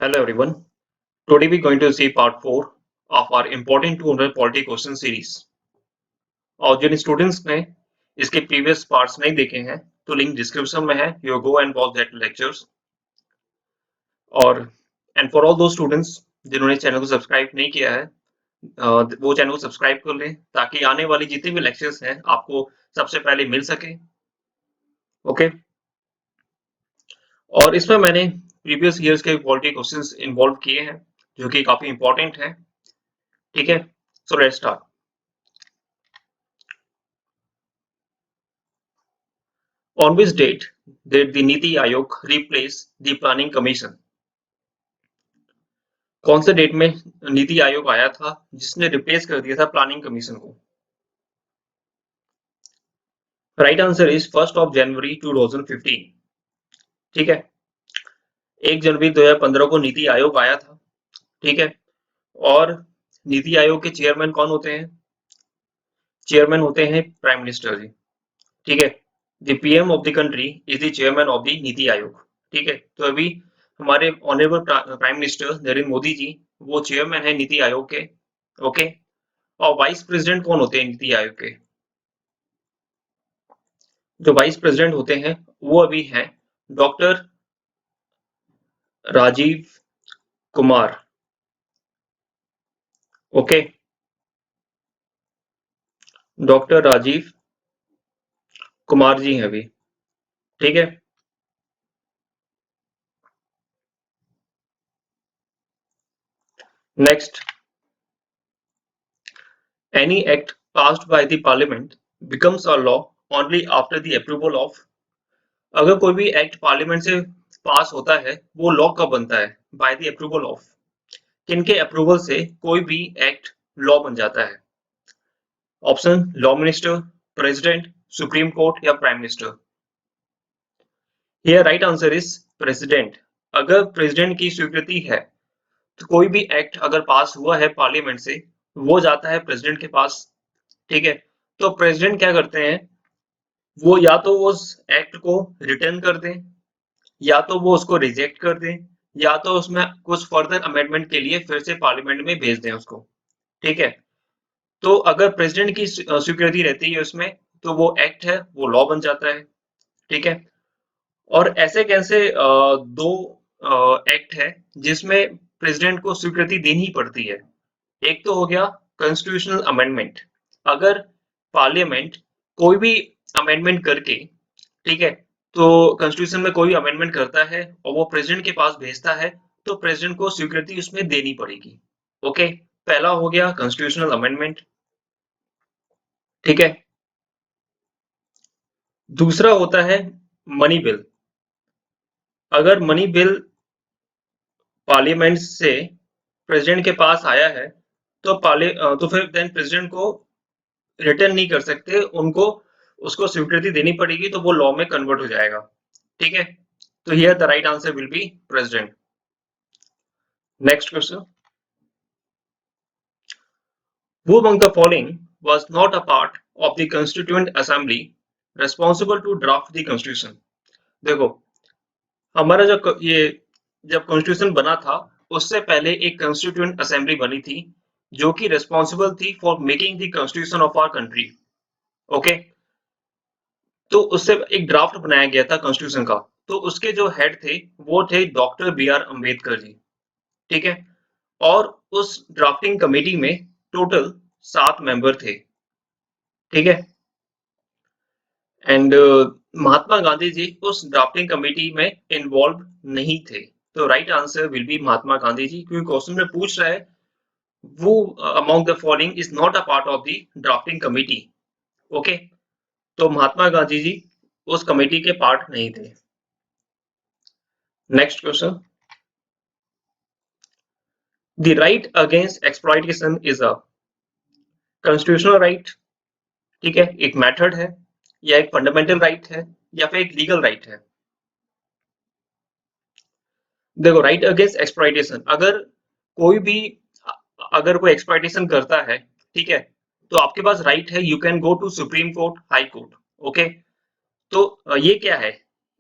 Hello everyone. Today we're going to see part 4 of our important 200 polity question series. और जिन students ने इसके previous parts नहीं देखे हैं तो लिंक डिस्क्रिप्शन में है, you go and watch that lectures. और एंड फॉर ऑल दो स्टूडेंट्स जिन्होंने चैनल को सब्सक्राइब नहीं किया है, वो चैनल को सब्सक्राइब कर लें ताकि आने वाली जितने भी लेक्चर्स हैं आपको सबसे पहले मिल सके। ओके, और इसमें मैंने प्रीवियस ईयर्स के पॉलिटी क्वेश्चंस इन्वॉल्व किए हैं जो कि काफी इंपॉर्टेंट हैं। ठीक है, so let's start. On which date did the NITI Aayog replace the planning commission? कौन से डेट में नीति आयोग आया था जिसने रिप्लेस कर दिया था प्लानिंग कमीशन को? राइट आंसर इज 1 जनवरी 2015। ठीक है, 1 जनवरी 2015 को नीति आयोग आया था। ठीक है, और नीति आयोग के चेयरमैन कौन होते हैं? चेयरमैन होते हैं प्राइम मिनिस्टर जी। ठीक है, the PM of the country is the chairman of the Niti Aayog. ठीक है, तो अभी हमारे honourable prime minister Narendra Modi ji वो चेयरमैन है नीति आयोग के। ओके, और वाइस प्रेसिडेंट कौन होते हैं नीति आयोग के? जो वाइस प्रेसिडेंट होते हैं वो अभी हैं doctor Rajeev Kumar. Okay, doctor Rajeev Kumar ji हैं अभी। ठीक है, next, any act passed by the parliament becomes a law only after the approval of. अगर कोई भी एक्ट पार्लियामेंट से पास होता है वो लॉ कब बनता है? By the approval of. किनके अप्रूवल से कोई भी एक्ट लॉ बन जाता है? Option, law minister, president, supreme court या prime minister. Here right answer is president. अगर प्रेसिडेंट की स्वीकृति है तो कोई भी एक्ट अगर पास हुआ है पार्लियामेंट से वो जाता है प्रेसिडेंट के पास। ठीक है, तो प्रेसिडेंट क्या करते हैं, वो या तो उस एक्ट को रिटर्न कर दें, या तो वो उसको रिजेक्ट कर दें, या तो उसमें कुछ फर्दर अमेंडमेंट के लिए फिर से पार्लियामेंट में भेज दें उसको। ठीक है, तो अगर प्रेसिडेंट की स्वीकृति रहती है उसमें तो वो एक्ट है वो लॉ बन जाता है। ठीक है, और ऐसे कैसे दो एक्ट है जिसमें प्रेसिडेंट को स्वीकृति देनी पड़ती है? एक तो हो गया कॉन्स्टिट्यूशनल अमेंडमेंट। अगर पार्लियामेंट कोई भी अमेंडमेंट करके, ठीक है, तो कॉन्स्टिट्यूशन में कोई अमेंडमेंट करता है और वो प्रेसिडेंट के पास भेजता है तो प्रेसिडेंट को स्वीकृति उसमें देनी पड़ेगी। ओके, पहला हो गया कॉन्स्टिट्यूशनल अमेंडमेंट। ठीक है, दूसरा होता है मनी बिल। अगर मनी बिल पार्लियामेंट से प्रेसिडेंट के पास आया है तो तो फिर देन प्रेसिडेंट को रिटर्न नहीं कर सकते, उनको उसको स्वीकृति देनी पड़ेगी तो वो लॉ में कन्वर्ट हो जाएगा। ठीक है, तो here the right answer will be president. Next question, who among the following was not a part of the constituent assembly responsible to draft the constitution? देखो, हमारा जो ये जब कॉन्स्टिट्यूशन बना था उससे पहले एक कॉन्स्टिट्यूएंट असेंबली बनी थी जो कि रिस्पांसिबल थी for making the constitution of our country. Okay, तो उससे एक ड्राफ्ट बनाया गया था कॉन्स्टिट्यूशन का, तो उसके जो हेड थे वो थे doctor B are Ambedkar ji. ठीक है, और उस ड्राफ्टिंग कमेटी में टोटल 7 मेंबर थे। ठीक है, एंड महात्मा गांधी जी उस ड्राफ्टिंग कमेटी में इन्वॉल्व नहीं थे। तो right answer will B Mahatma Gandhi ji, क्योंकि क्वेश्चन में पूछ रहा है वो among the following is not a part of the drafting committee. Okay, तो महात्मा गांधी जी उस कमेटी के पार्ट नहीं थे। Next question, the right against exploitation is a constitutional right, ठीक है, एक मेथड है, या एक फंडामेंटल राइट है, या फिर एक लीगल राइट है? देखो, राइट अगेंस्ट एक्सप्लॉइटेशन, अगर कोई एक्सप्लॉइटेशन करता है, ठीक है, तो आपके पास राइट है, you can go to supreme court, high court. Okay, तो ये क्या है?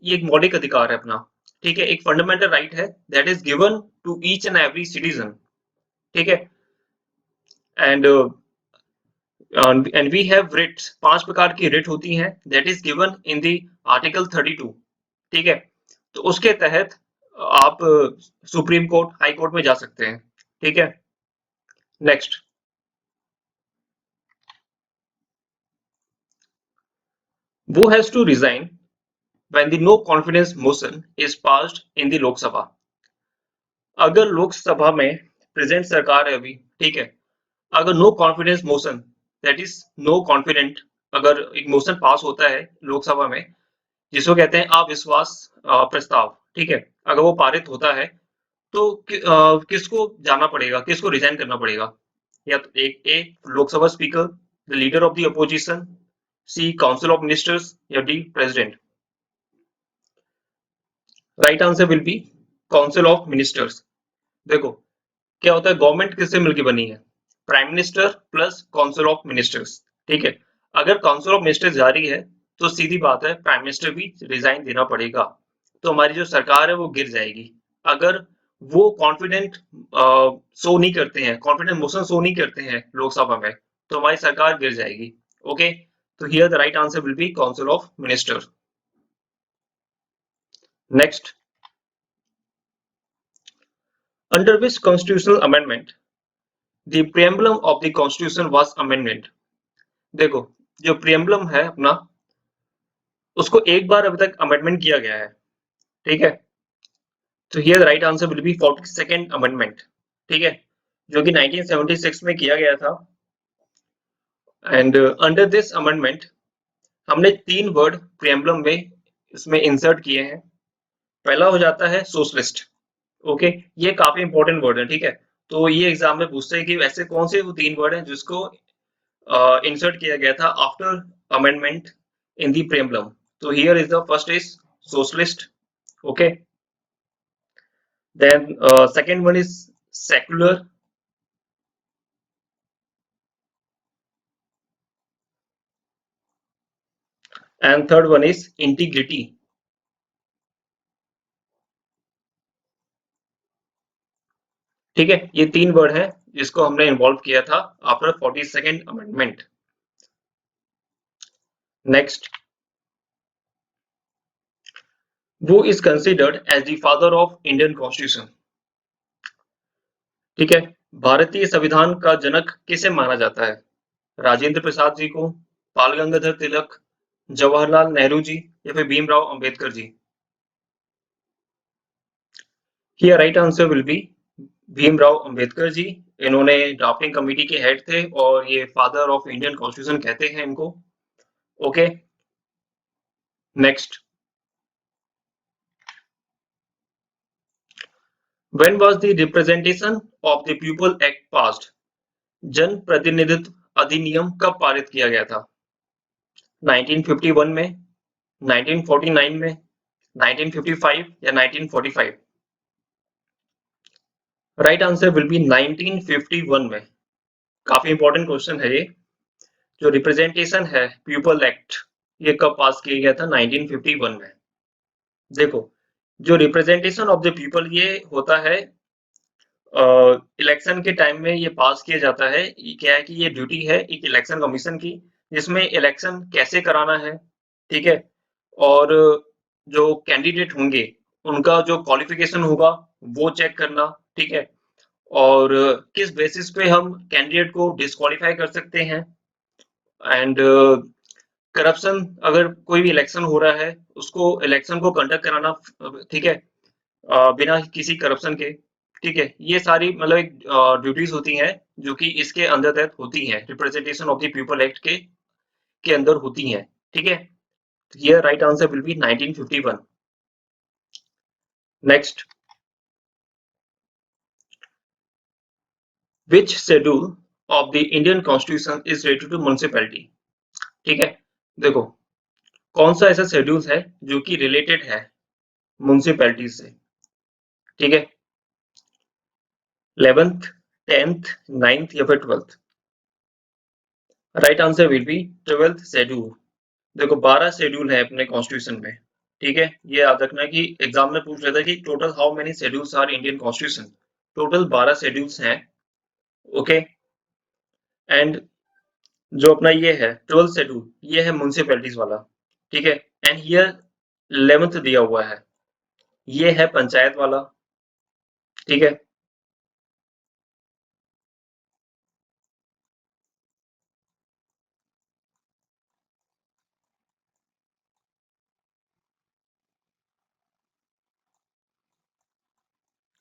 ये एक मौलिक अधिकार है अपना। ठीक है, एक फंडामेंटल राइट है that is given to each and every citizen, ठीक है। And and we have writs, 5 प्रकार की रिट होती हैं that is given in the article 32, ठीक है। तो उसके तहत आप सुप्रीम कोर्ट, हाई कोर्ट में जा सकते हैं, ठीक है। Next, who has to resign when the no confidence motion is passed in the Lok Sabha? अगर लोकसभा में प्रेजेंट सरकार है अभी, ठीक है, अगर no confidence motion, that is no confident, अगर एक मोशन पास होता है लोकसभा में जिसको कहते हैं अविश्वास प्रस्ताव, ठीक है, अगर वो पारित होता है तो किसको जाना पड़ेगा, किसको रिजाइन करना पड़ेगा? या तो एक A Lok Sabha speaker, the leader of the opposition, C council of ministers, या D president. Right answer will be council of ministers. देखो क्या होता है, गवर्नमेंट किससे मिलकर बनी है? Prime minister plus council of ministers, ठीक है। अगर काउंसिल ऑफ मिनिस्टर्स जारी है तो सीधी बात है प्राइम मिनिस्टर भी रिजाइन देना पड़ेगा, तो हमारी जो सरकार है वो गिर जाएगी। अगर वो कॉन्फिडेंट शो नहीं करते हैं, कॉन्फिडेंट मोशन शो नहीं करते हैं लोकसभा में, तो हमारी सरकार गिर जाएगी। ओके, तो here the right answer will be council of ministers. Next, under which constitutional amendment the preamble of the constitution was amended? देखो जो प्रियम्बलम है अपना, उसको एक बार अभी तक अमेंडमेंट किया गया है, ठीक है। तो here the right answer will B 42nd amendment, ठीक है, जो कि 1976 में किया गया था। एंड अंडर दिस अमेंडमेंट हमने 3 वर्ड प्रियम्बलम में इसमें इंसर्ट किए हैं। पहला हो जाता है सोशलिस्ट, ओके, ये काफी इंपॉर्टेंट वर्ड है, ठीक है। तो ये एग्जाम में पूछते हैं कि ऐसे कौन से वो 3 वर्ड हैं जिसको insert किया गया था after amendment in the preamble. So here is the first is socialist, okay. Then second one is secular, and third one is integrity. ठीक है, ये 3 वर्ड हैं जिसको हमने इन्वॉल्व किया था आफ्टर 42nd अमेंडमेंट। नेक्स्ट, वो is considered as the father of Indian constitution, ठीक है। भारतीय संविधान का जनक किसे माना जाता है? राजेंद्र प्रसाद जी को, बाल गंगाधर तिलक, जवाहरलाल नेहरू जी, या फिर Bhimrao Ambedkar ji? Here right answer will be Bhimrao Ambedkar ji. इन्होंने ड्राफ्टिंग कमेटी के हेड थे और ये फादर ऑफ इंडियन कॉन्स्टिट्यूशन कहते हैं इनको, okay. Next, when was the representation of the people act passed? जन प्रतिनिधित्व अधिनियम कब पारित किया गया था? 1951 में, 1949 में, 1955 या 1945? राइट आंसर विल बी 1951 में। काफी इंपॉर्टेंट क्वेश्चन है ये। जो रिप्रेजेंटेशन है पीपल एक्ट, ये कब पास किया गया था? 1951 में। देखो जो रिप्रेजेंटेशन ऑफ द पीपल ये होता है इलेक्शन के टाइम में ये पास किया जाता है। ये क्या है कि ये ड्यूटी है एक इलेक्शन कमीशन की, जिसमें इलेक्शन कैसे कराना है, ठीक है, और जो कैंडिडेट होंगे उनका जो क्वालिफिकेशन होगा वो चेक करना, ठीक है, और किस बेसिस पे हम कैंडिडेट को डिस्क्वालीफाई कर सकते हैं। एंड करप्शन, अगर कोई भी इलेक्शन हो रहा है उसको इलेक्शन को कंडक्ट कराना, ठीक है, बिना किसी करप्शन के, ठीक है, ये सारी मतलब एक ड्यूटीज होती हैं जो कि इसके अंदर तहत होती हैं, representation of the people act के अंदर होती हैं, ठीक है। Here right answer will be 1951। Next, which schedule of the Indian constitution is related to municipality? ठीक है, देखो कौन सा ऐसा शेड्यूल है जो कि रिलेटेड है म्युनिसिपैलिटी से, ठीक है, 11th, 10th, 9th या फिर 12th? Right answer will B 12th schedule. देखो 12 शेड्यूल है अपने कॉन्स्टिट्यूशन में, ठीक है, ये याद रखना कि एग्जाम में पूछ लेता है कि total how many schedules are Indian constitution. Total 12 schedules हैं। ओके। एंड जो अपना ये है 12th शेड्यूल, ये है म्युनिसिपैलिटीज वाला। ठीक है। एंड हियर 11th दिया हुआ है, ये है पंचायत वाला। ठीक है।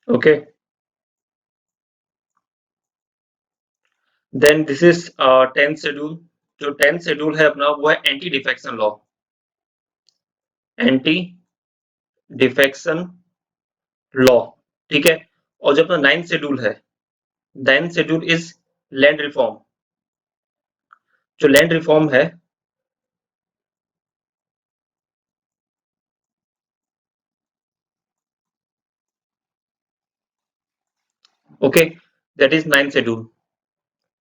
Okay. Then this is 10th schedule. जो 10th शेड्यूल है अपना वो है anti defection law. Anti defection law. ठीक है। और जो अपना 9th शेड्यूल है, 9th schedule is land reform. जो लैंड रिफॉर्म है, okay, that is 9th schedule.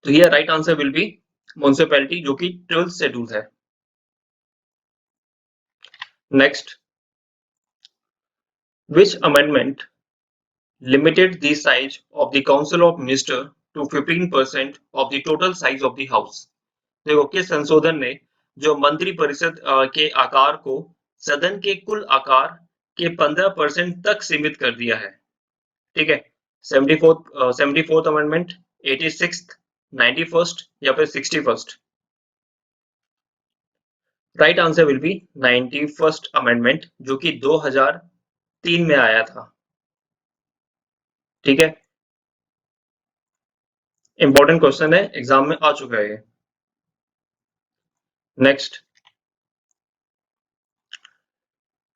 तो here right answer will be municipality, जो कि 12th शेड्यूल है। Next, which amendment limited the size of the council of minister to 15% of the total size of the house। देखो किस संशोधन ने जो मंत्री परिषद के आकार को सदन के कुल आकार के 15% तक सीमित कर दिया है। ठीक है। 74th अमेंडमेंट, 86th, 91st या फिर 61st। Right answer will B 91st amendment, जो कि 2003 में आया था। ठीक है। इंपॉर्टेंट क्वेश्चन है, एग्जाम में आ चुका है ये। Next,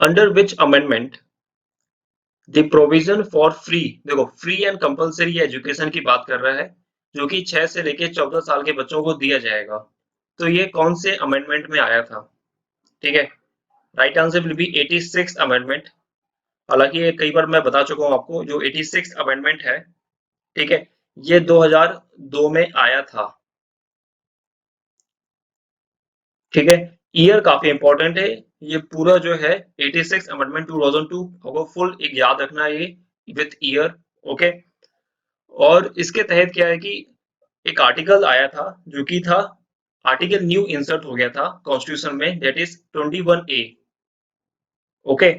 under which amendment the provision for free, देखो फ्री एंड कंपलसरी एजुकेशन की बात कर रहा है, जो कि 6 से लेके 14 साल के बच्चों को दिया जाएगा। तो ये कौन से अमेंडमेंट में आया था? ठीक है। Right answer will B 86 amendment. हालांकि ये कई बार मैं बता चुका हूं आपको, जो 86 अमेंडमेंट है, ठीक है, ये 2002 में आया था। ठीक है। ईयर काफी इंपॉर्टेंट है। ये पूरा जो है 86 अमेंडमेंट 2002 होगा, फुल एक याद रखना है ये विथ ईयर। ओके। और इसके तहत क्या है कि एक आर्टिकल आया था, जो कि था आर्टिकल न्यू इंसर्ट हो गया था कॉन्स्टिट्यूशन में, दैट इज 21A। ओके।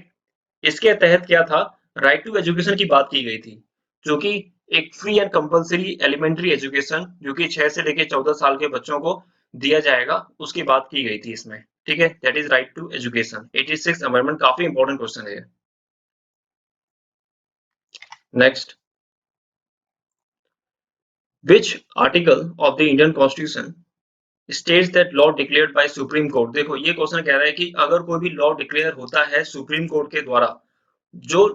इसके तहत क्या था, राइट टू एजुकेशन की बात की गई थी, जो कि एक free and compulsory elementary education, जो कि 6 से लेकर 14 साल के बच्चों को दिया जाएगा, उसकी बात की गई थी इसमें। ठीक है। That is right to education, 86 amendment. काफी इंपॉर्टेंट क्वेश्चन है। Next, which article of the Indian constitution states that law declared by supreme court. देखो ये क्वेश्चन कह रहा है कि अगर कोई भी लॉ डिक्लेयर होता है सुप्रीम कोर्ट के द्वारा, जो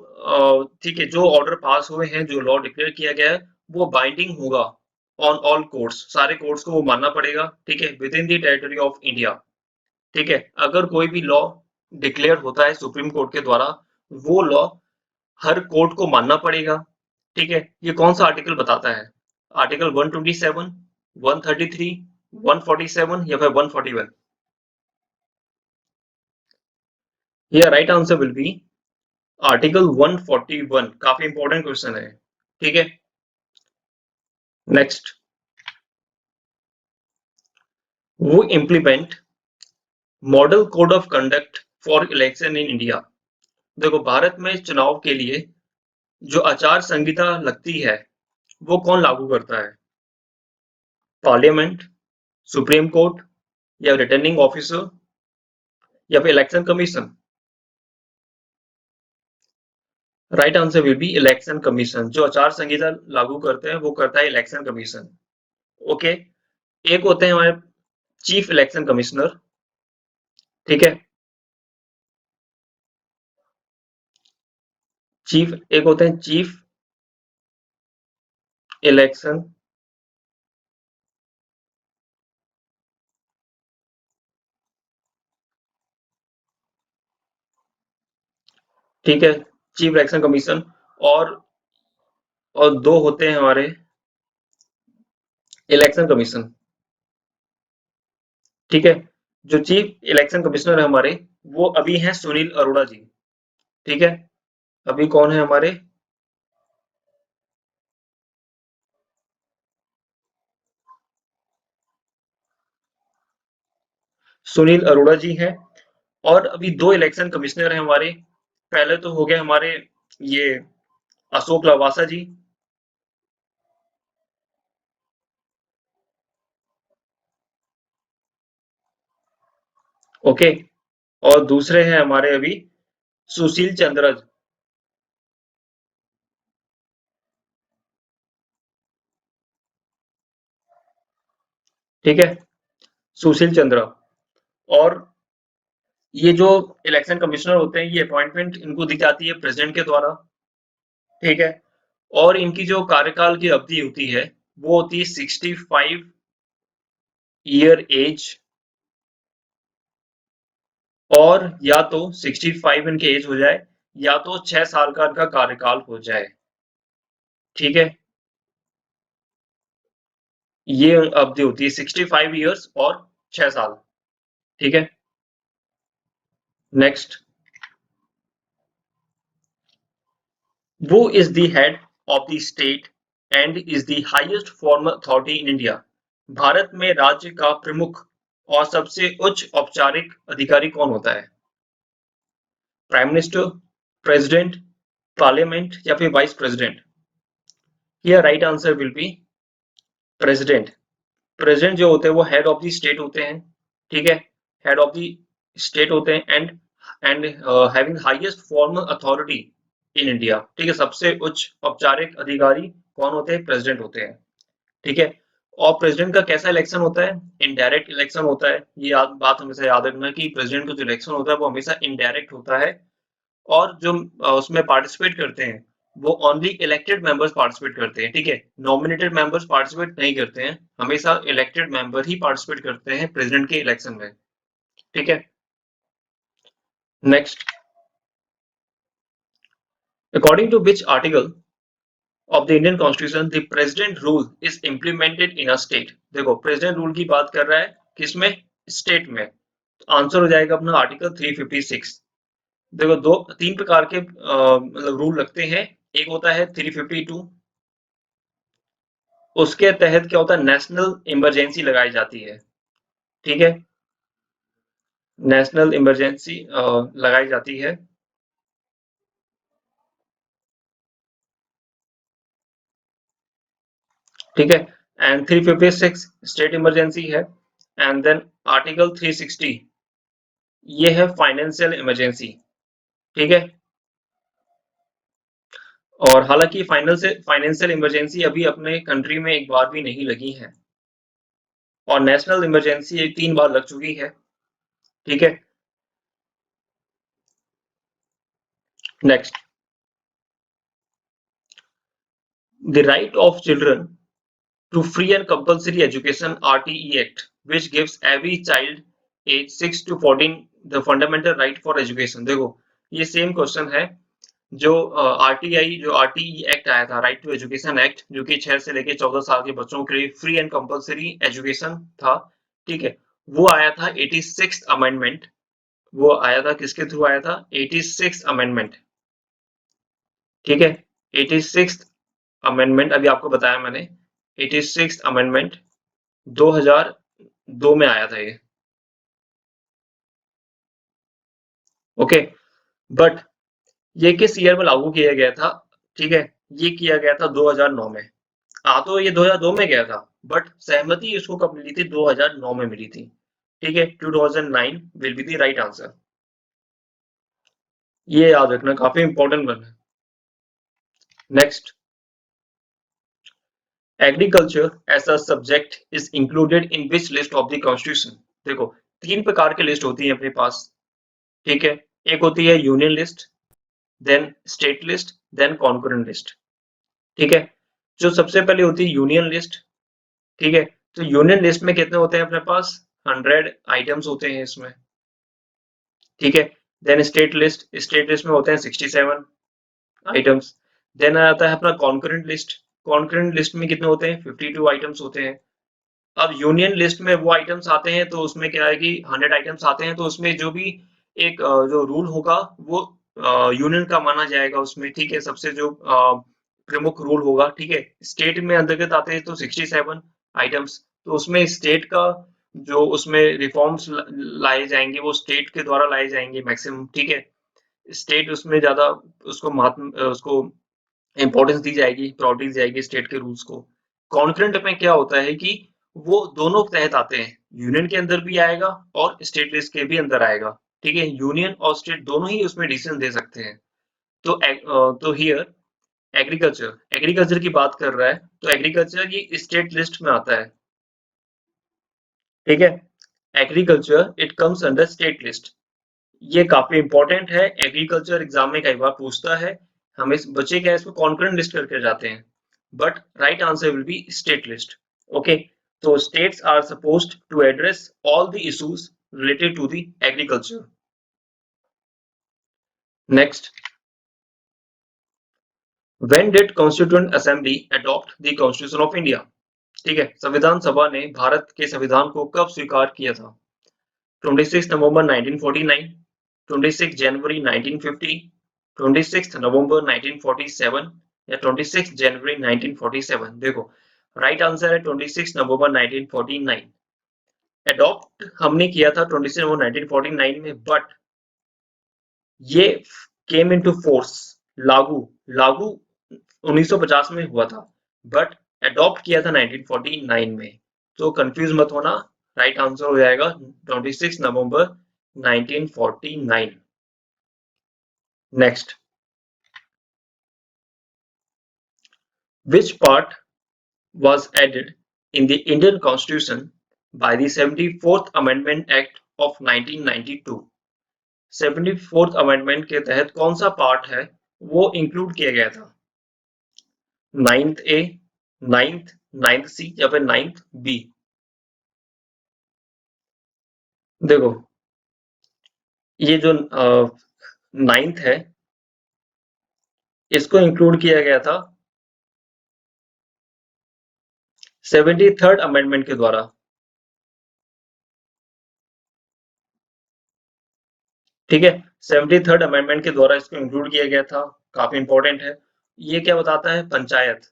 ठीक है, जो ऑर्डर पास हुए हैं, जो लॉ डिक्लेयर किया गया है, वो बाइंडिंग होगा ऑन ऑल कोर्ट्स, सारे कोर्ट्स को वो मानना पड़ेगा। ठीक है, with in the territory of India. ठीक है। अगर कोई भी लॉ डिक्लेयर होता है सुप्रीम कोर्ट के द्वारा, वो लॉ हर कोर्ट को मानना पड़ेगा। ठीक है। ये कौन सा आर्टिकल बताता है? आर्टिकल 127, 133, 147 या फिर 141? Here right answer will B article 141। काफी इंपॉर्टेंट क्वेश्चन है। ठीक है। नेक्स्ट, वो implement model code of conduct for election in India. देखो भारत में चुनाव के लिए जो आचार संहिता लगती है, वो कौन लागू करता है? पार्लियामेंट, सुप्रीम कोर्ट या रिटर्निंग ऑफिसर या फिर election commission? Right answer will B election commission. जो आचार संहिता लागू करते हैं वो करता है इलेक्शन कमीशन। ओके। एक होते हैं हमारे चीफ इलेक्शन कमिश्नर। ठीक है। चीफ, एक होते हैं चीफ इलेक्शन, ठीक है, चीफ इलेक्शन कमीशन। और और दो होते हैं हमारे इलेक्शन कमीशन। ठीक है। जो चीफ इलेक्शन कमिश्नर है हमारे, वो अभी हैं सुनील अरोड़ा जी। ठीक है, अभी कौन है हमारे? सुनील अरोड़ा जी हैं। और अभी दो इलेक्शन कमिश्नर हैं हमारे। पहले तो हो गए हमारे ये अशोक लवासा जी। ओके। और दूसरे हैं हमारे अभी सुशील चंद्रा। ठीक है, सुशील चंद्रा। और ये जो इलेक्शन कमिश्नर होते हैं, ये अपॉइंटमेंट इनको दी जाती है प्रेसिडेंट के द्वारा। ठीक है। और इनकी जो कार्यकाल की अवधि होती है, वो होती है 65 ईयर एज। और या तो 65 इनके एज हो जाए, या तो 6 साल का इनका कार्यकाल हो जाए। ठीक है, ये अवधि होती है 65 ईयर्स और 6 साल। ठीक है। नेक्स्ट, वो is the head of the state and is the highest formal authority in India. Bharat में राज्य का प्रमुख और सबसे उच्च औपचारिक अधिकारी कौन होता है? प्राइम मिनिस्टर, प्रेसिडेंट, पार्लियामेंट या फिर vice president? Here right answer will be president. President जो होते हैं वो हेड ऑफ द स्टेट होते हैं। ठीक है, हेड ऑफ द स्टेट होते हैं and having highest formal authority in India. ठीक है, सबसे उच्च औपचारिक अधिकारी कौन होते हैं? प्रेसिडेंट होते हैं। ठीक है। और प्रेसिडेंट का कैसा इलेक्शन होता है? इनडायरेक्ट इलेक्शन होता है। ये बात हमेशा याद रखना कि प्रेसिडेंट का जो इलेक्शन होता है वो हमेशा इनडायरेक्ट होता है। और जो उसमें पार्टिसिपेट करते हैं, वो ओनली इलेक्टेड मेंबर्स पार्टिसिपेट करते हैं। ठीक है, नॉमिनेटेड मेंबर्स पार्टिसिपेट नहीं करते हैं। हमेशा इलेक्टेड मेंबर ही पार्टिसिपेट करते हैं प्रेसिडेंट के इलेक्शन में। ठीक है। Next, according to which article of the Indian constitution the president rule is implemented in a state? देखो, प्रेसिडेंट रूल की बात कर रहा है, किसमें? स्टेट में। तो आंसर हो जाएगा अपना आर्टिकल 356। देखो, दो तीन प्रकार के मतलब रूल लगते हैं। एक होता है 352। उसके तहत क्या होता है? नेशनल इमरजेंसी लगाई जाती है। ठीक है, नेशनल इमरजेंसी लगाई जाती है। ठीक है। एंड 356 स्टेट इमरजेंसी है। एंड देन आर्टिकल 360, ये है फाइनेंशियल इमरजेंसी। ठीक है। और हालांकि फाइनेंशियल इमरजेंसी अभी अपने कंट्री में एक बार भी नहीं लगी है। और नेशनल इमरजेंसी 3 बार लग चुकी है। ठीक है। Next, the right of children to free and compulsory education RTE Act, which gives every child age 6 to 14 the fundamental right for education। देखो, ये सेम क्वेश्चन है जो आरटीआई जो आरटीई एक्ट आया था, राइट टू एजुकेशन एक्ट, जो कि 6 से लेके 14 साल के बच्चों के लिए फ्री एंड कंपलसरी एजुकेशन था। ठीक है, वो आया था 86th अमेंडमेंट। वो आया था किसके थ्रू आया था? 86th amendment. ठीक है, 86th अमेंडमेंट अभी आपको बताया मैंने। 86th अमेंडमेंट 2002 में आया था ये। ओके। बट ये किस ईयर में लागू किया गया था? ठीक है, ये किया गया था 2009 में। तो ये 2002 में गया था, बट सहमति इसको कब मिली थी? 2009 में मिली थी। ठीक है, 2009 will be the right answer. ये याद रखना, काफी इंपॉर्टेंट वन है। Next, agriculture as a subject is included in which list of the constitution? देखो, 3 प्रकार की लिस्ट होती है अपने पास। ठीक है, एक होती है union list, then state list, then concurrent list. ठीक है, जो सबसे पहले होती है यूनियन लिस्ट। ठीक है, तो यूनियन लिस्ट में कितने होते हैं अपने पास? 100 आइटम्स होते हैं इसमें। ठीक है, देन स्टेट लिस्ट में होते हैं 67 आइटम्स। देन आता है अपना कॉन्करेंट लिस्ट। कॉन्करेंट लिस्ट में कितने होते हैं? 52 आइटम्स होते हैं। अब यूनियन लिस्ट में वो आइटम्स आते हैं, तो उसमें क्या है कि 100 आइटम्स आते हैं, तो उसमें जो भी एक जो रूल होगा वो यूनियन का माना जाएगा उसमें, ठीक है? सबसे जो प्रमुख रूल होगा, ठीक है? स्टेट में अंतर्गत आते हैं तो 67 आइटम्स, तो उसमें स्टेट का जो उसमें रिफॉर्म्स लाए जाएँगे, वो स्टेट के द्वारा लाए जाएँगे मैक्सिमम, ठीक है? स्टेट उसमें ज़्यादा उसको इम्पोर्टेंस दी जाएगी, प्रायोरिटी दी जाएगी स्टेट के रूल्स को। कॉन्करेंट में क्या होता है कि वो दोनों के तहत आते हैं, यूनियन के अंदर भी आएगा और स्टेट लिस्ट के भी अंदर आएगा, ठीक है? यूनियन और स्टेट दोनों ही उसमें डिसीजन दे सकते हैं। तो हियर एग्रीकल्चर एग्रीकल्चर की बात कर रहा है, तो एग्रीकल्चर ये स्टेट लिस्ट में आता है, ठीक है? Agriculture it comes under state list. ये काफी इंपॉर्टेंट है, एग्रीकल्चर एग्जाम में कई बार पूछता है। हमें बच्चे क्या है इसको कॉन्करेंट लिस्ट करके जाते हैं, but right answer will be state list. Okay, तो states are supposed to address all the issues related to the agriculture. Next, when did constituent assembly adopt the constitution of India? ठीक है, संविधान सभा ने भारत के संविधान को कब स्वीकार किया था? 26 नवंबर 1949, 26 जनवरी 1950, 26 नवंबर 1947 या 26 जनवरी 1947? देखो, राइट आंसर है 26 नवंबर 1949। एडॉप्ट हमने किया था 26 नवंबर 1949 में, बट ये केम इनटू फोर्स, लागू लागू 1950 में हुआ था, बट एडॉप्ट किया था 1949 में। तो कंफ्यूज मत होना, राइट आंसर हो जाएगा 26 नवंबर 1949। Next, which part was added in the Indian Constitution by the 74th Amendment Act of 1992? 74th amendment के तहत कौन सा पार्ट है वो इंक्लूड किया गया था? Ninth A, ninth ninth C या फिर नाइन्थ बी? देखो, ये जो नाइन्थ है इसको इंक्लूड किया गया था 73rd अमेंडमेंट के द्वारा, ठीक है? 73rd अमेंडमेंट के द्वारा इसको इंक्लूड किया गया था, काफी इंपॉर्टेंट है। ये क्या बताता है? पंचायत,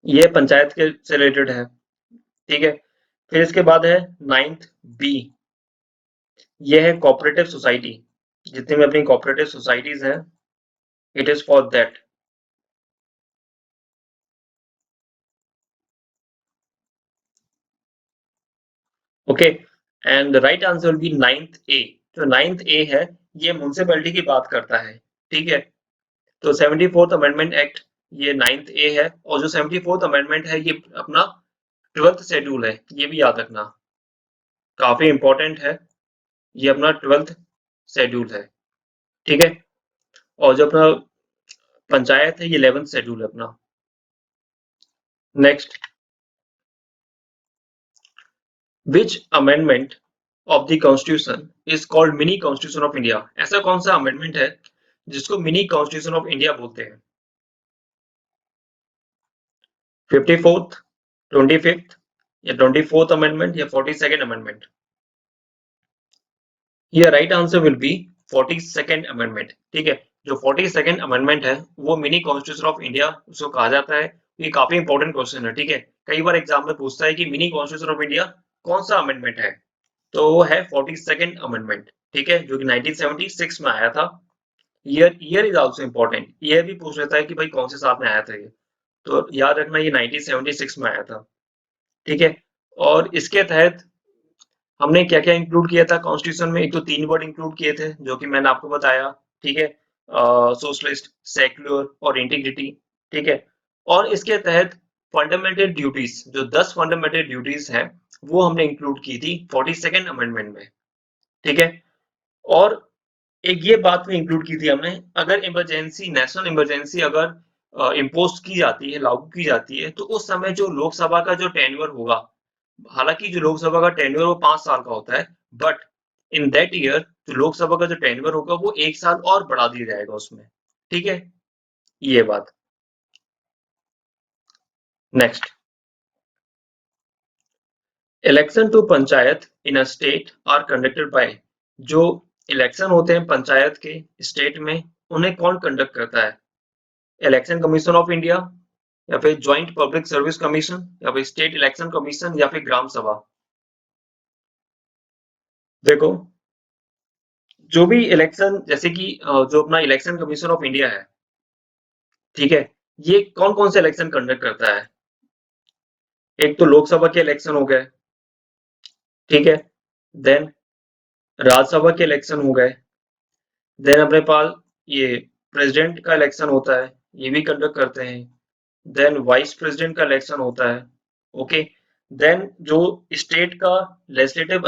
ये पंचायत के से रिलेटेड है, ठीक है? फिर इसके बाद है नाइन्थ बी, ये है कोऑपरेटिव सोसाइटी, जितनी भी अपनी कोऑपरेटिव सोसाइटीज हैं, it is for that. Okay, and the right answer will B ninth A. जो नाइन्थ ए है ये म्युनिसिपैलिटी की बात करता है, ठीक है? तो 74th अमेंडमेंट एक्ट ये नाइन्थ ए है, और जो 74th अमेंडमेंट है ये अपना 12th शेड्यूल है, ये भी याद रखना, काफी इंपॉर्टेंट है। ये अपना 12th शेड्यूल है, ठीक है? और जो अपना पंचायत है ये 11th शेड्यूल है अपना। Next, which amendment of the constitution is called mini constitution of India? ऐसा कौन सा अमेंडमेंट है जिसको मिनी कॉन्स्टिट्यूशन ऑफ इंडिया बोलते हैं? 54th, 25th या 24th अमेंडमेंट या 42nd अमेंडमेंट? ये right answer will B 42nd amendment, ठीक है? जो 42nd अमेंडमेंट है वो मिनी कॉन्स्टिट्यूशन ऑफ इंडिया उसको कहा जाता है। ये काफी इंपॉर्टेंट क्वेश्चन है, ठीक है? कई बार एग्जाम में पूछता है कि मिनी कॉन्स्टिट्यूशन ऑफ इंडिया कौन सा अमेंडमेंट है, तो वो है 42nd अमेंडमेंट, ठीक है? जो कि 1976 में आया था। Year is also important, year भी पूछ लेता है कि भाई कौन से साल में आया था ये, तो याद रखना ये 1976 में आया था, ठीक है? और इसके तहत हमने क्या-क्या इंक्लूड किया था कॉन्स्टिट्यूशन में? एक तो 3 वर्ड इंक्लूड किए थे जो कि मैंने आपको बताया, ठीक है? सोशलिस्ट, सेक्युलर और इंटीग्रिटी, ठीक है? और इसके तहत फंडामेंटल ड्यूटीज, जो 10 फंडामेंटल ड्यूटीज हैं वो हमने इंक्लूड की थी 42nd अमेंडमेंट में, ठीक है? और एक ये बात भी इंक्लूड की थी हमने, अगर इमरजेंसी, नेशनल इमरजेंसी अगर इम्पोज की जाती है, लागू की जाती है, तो उस समय जो लोकसभा का जो टेन्योर होगा, हालांकि जो लोकसभा का टेन्योर वो 5 साल का होता है, बट इन दैट ईयर जो लोकसभा का जो टेन्योर होगा वो 1 साल और बढ़ा दिया जाएगा उसमें, ठीक है? ये बात। Next, election to panchayat in a state are conducted by, जो इलेक्शन होते हैं पंचायत के स्टेट में, उन्हें कौन कंडक्ट करता है? इलेक्शन कमीशन ऑफ इंडिया, या फिर ज्वाइंट पब्लिक सर्विस कमीशन, या फिर स्टेट इलेक्शन कमीशन, या फिर ग्राम सभा। देखो, जो भी इलेक्शन, जैसे कि जो अपना इलेक्शन कमीशन ऑफ इंडिया है, ठीक है, ये कौन कौन से इलेक्शन कंडक्ट करता है? एक तो लोकसभा के इलेक्शन हो गए, ठीक है, देन राज्यसभा के इलेक्शन हो गए, देन अपने पास ये प्रेसिडेंट का इलेक्शन होता है, ये भी कंडक्ट करते हैं, देन वाइस प्रेसिडेंट का इलेक्शन होता है, ओके, देन जो स्टेट का लेजिस्लेटिव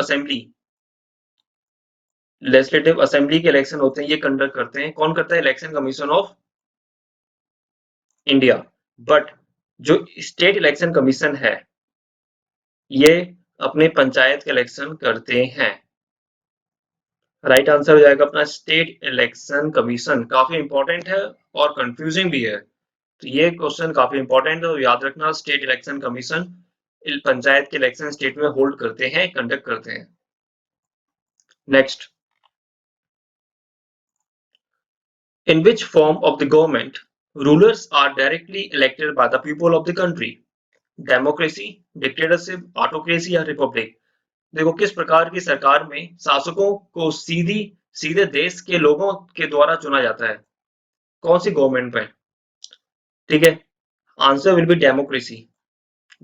असेंबली के इलेक्शन होते हैं, ये कंडक्ट करते हैं, कौन करता है? Election commission of India. But जो स्टेट इलेक्शन कमीशन है, ये अपने पंचायत के इलेक्शन करते हैं। राइट आंसर हो जाएगा अपना स्टेट इलेक्शन कमीशन। काफी इंपॉर्टेंट है और कंफ्यूजिंग भी है, तो ये क्वेश्चन काफी इंपॉर्टेंट है, तो याद रखना स्टेट इलेक्शन कमीशन पंचायत के इलेक्शन स्टेट में होल्ड करते हैं, कंडक्ट करते हैं। Next, in which form of the government rulers are directly elected by the people of the country? Democracy, dictatorship, autocracy या रिपब्लिक? देखो, किस प्रकार की सरकार में शासकों को सीधे देश के लोगों के द्वारा चुना जाता है? कौन सी गवर्नमेंट में? ठीक है, answer will B democracy.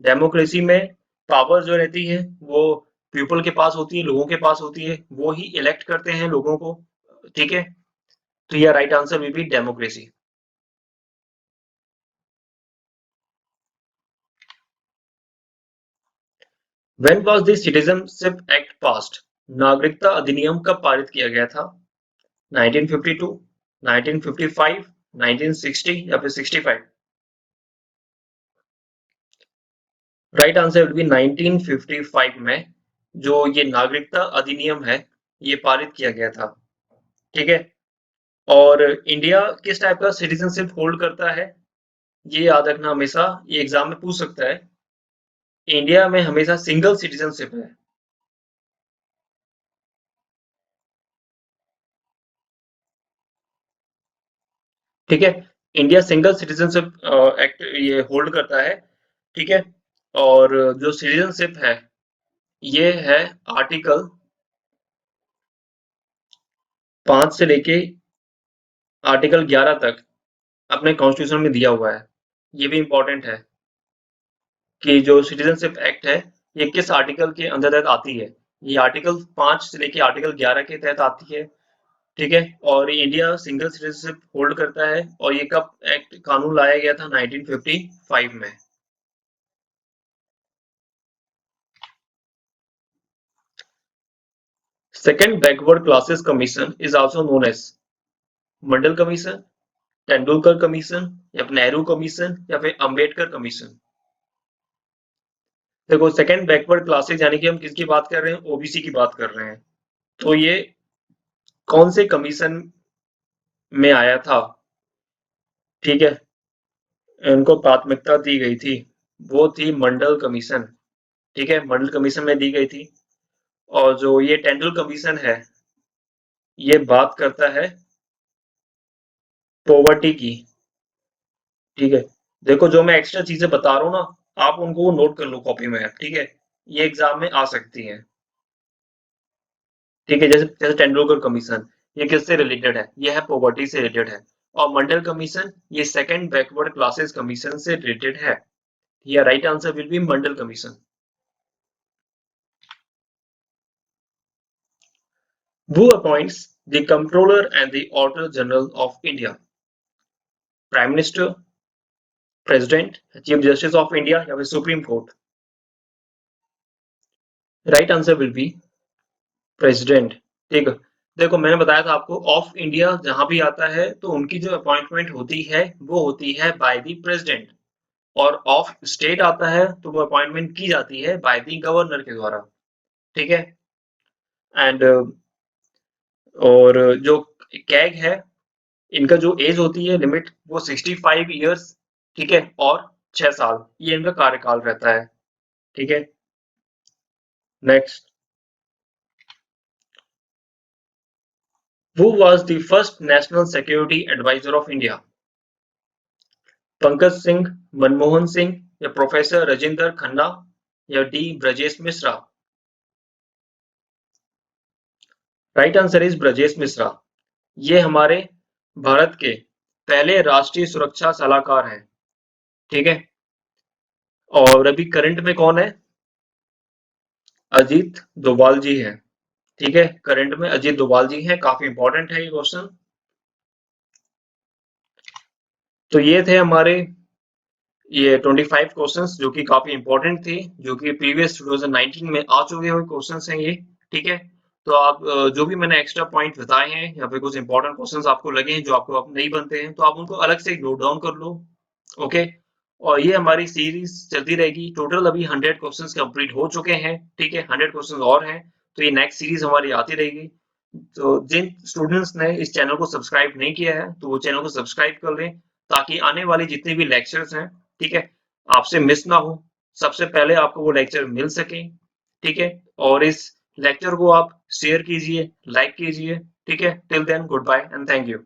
Democracy में पावर जो रहती है वो पीपल के पास होती है, लोगों के पास होती है, वो ही इलेक्ट करते हैं लोगों को, ठीक है, तो यह right answer will B democracy. When was the citizenship act passed? नागरिकता अधिनियम कब पारित किया गया था? 1952, 1955, 1960 या फिर 65? राइट आंसर विल बी 1955 में जो ये नागरिकता अधिनियम है, ये पारित किया गया था, ठीक है। और इंडिया किस टाइप का सिटीजनशिप होल्ड करता है, ये याद रखना हमेशा, ये एग्जाम में पूछ सकता है। इंडिया में हमेशा सिंगल सिटीजनशिप है, ठीक है। इंडिया सिंगल सिटीजनशिप एक्ट ये होल्ड करता है, ठीक है। और जो सिटीजनशिप है, ये है आर्टिकल 5 से लेके आर्टिकल 11 तक अपने कॉन्स्टिट्यूशन में दिया हुआ है। ये भी इंपॉर्टेंट है कि जो सिटीजनशिप एक्ट है, ये किस आर्टिकल के अंदर तहत आती है। ये आर्टिकल 5 से लेके आर्टिकल 11 के तहत आती है, ठीक है। और इंडिया सिंगल सिटीजनशिप होल्ड करता है, और ये कब एक्ट कानून लाया गया था? 1955 में। Second backward classes commission is also known as Mandal commission, Tendulkar commission, या फिर नेहरू कमीशन, या फिर अंबेडकर कमीशन? देखो, सेकेंड बैकवर्ड क्लासेस यानी कि हम किसकी बात कर रहे हैं? ओबीसी की बात कर रहे हैं। तो ये कौन से कमीशन में आया था, ठीक है, इनको प्राथमिकता दी गई थी? वो थी मंडल कमीशन, ठीक है, मंडल कमीशन में दी गई थी। और जो ये टेंडुल कमीशन है, ये बात करता है पॉवर्टी की, ठीक है। देखो, जो मैं एक्स्ट्रा चीजें बता रहा हूँ ना, आप उनको नोट कर लो कॉपी में, ठीक है, ये एग्जाम में आ सकती हैं, ठीक है। जैसे जैसे तेंदुलकर कमीशन, ये किससे रिलेटेड है? ये है पॉवर्टी से रिलेटेड है। और मंडल कमीशन, ये सेकंड बैकवर्ड क्लासेस कमीशन से रिलेटेड है। या right answer will B Mandal commission. Who appoints the Comptroller and the Auditor General of India? Prime Minister, President, Chief Justice of India या फिर supreme court? Right answer will be president, ठीक है। देखो, मैंने बताया था आपको, ऑफ इंडिया जहां भी आता है तो उनकी जो अपॉइंटमेंट होती है वो होती है बाय द प्रेसिडेंट, और ऑफ स्टेट आता है तो वो अपॉइंटमेंट की जाती है बाय द गवर्नर के द्वारा, ठीक है। एंड और जो कैग है, इनका जो एज होती है लिमिट, वो 65 ईयर्स, ठीक है, और 6 साल, ये इनका कार्यकाल रहता है, ठीक है। Next, who was the first national security advisor of India? Pankaj Singh, Manmohan Singh या प्रोफेसर राजेंद्र खन्ना या D Brajesh Mishra? Right answer is Brajesh Mishra. ये हमारे भारत के पहले राष्ट्रीय सुरक्षा सलाहकार हैं। ठीक है, और अभी करंट में कौन है? अजीत डोभाल जी हैं। ठीक है, करंट में अजीत डोभाल जी हैं। काफी इंपॉर्टेंट है ये क्वेश्चन। तो ये थे हमारे ये 25 क्वेश्चंस जो कि काफी इंपॉर्टेंट थे, जो कि प्रीवियस 2019 में आ चुके हुए क्वेश्चंस हैं ये। ठीक है, तो आप जो भी मैंने एक्स्ट्रा पॉइंट बताए हैं या फिर कुछ इंपॉर्टेंट क्वेश्चंस आपको लगे हैं जो आपको अब नहीं बनते हैं, तो आप उनको अलग से नोट डाउन कर लो। ओके, और ये हमारी सीरीज चलती रहेगी। टोटल अभी 100 क्वेश्चंस कंप्लीट हो चुके हैं। ठीक है, 100 क्वेश्चंस और हैं, तो ये नेक्स्ट सीरीज हमारी आती रहेगी। तो जिन स्टूडेंट्स ने इस चैनल को सब्सक्राइब नहीं किया है तो वो चैनल को सब्सक्राइब कर लें, ताकि आने वाले जितने भी लेक्चर्स हैं, ठीक है, आपसे मिस ना हो, सबसे पहले आपको वो लेक्चर मिल सके। ठीक है, और इस लेक्चर को आप शेयर कीजिए, लाइक कीजिए। ठीक है, till then good bye and thank you.